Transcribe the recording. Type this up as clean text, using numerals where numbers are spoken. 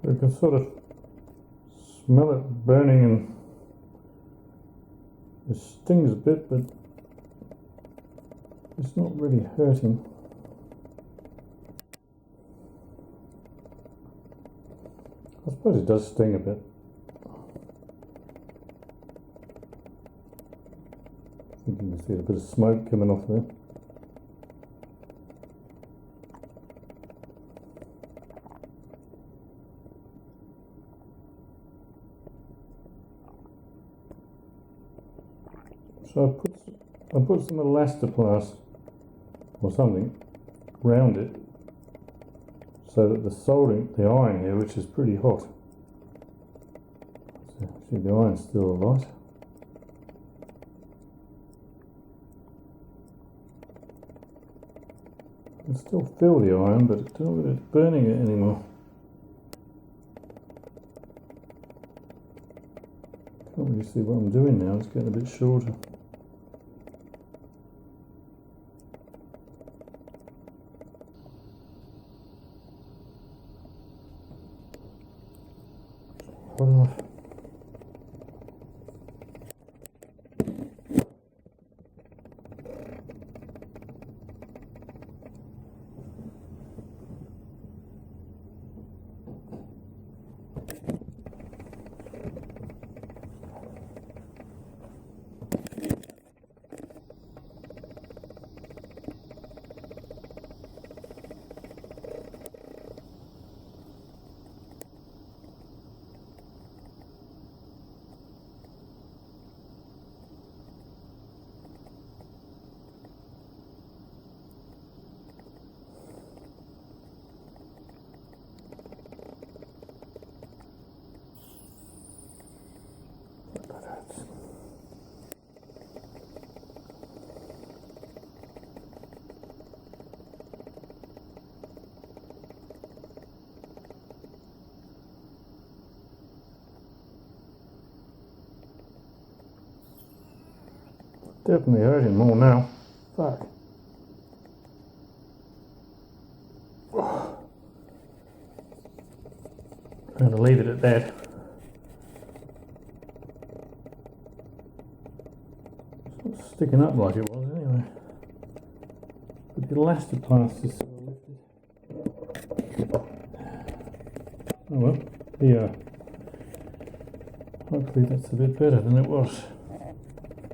I can sort of smell it burning and it stings a bit, but it's not really hurting. I suppose it does sting a bit. I think you can see a bit of smoke coming off there. So I put some elastoplast or something around it so that the iron here, which is pretty hot, so see the iron's still alight. I can still feel the iron, but I don't know whether it's burning it anymore. Can't really see what I'm doing now, it's getting a bit shorter. Enough. Definitely hurting more now. Fuck. I'm going to leave it at that. It's not sticking up like it was anyway. But the elastoplast is sort of lifted. Oh well, yeah. Hopefully that's a bit better than it was.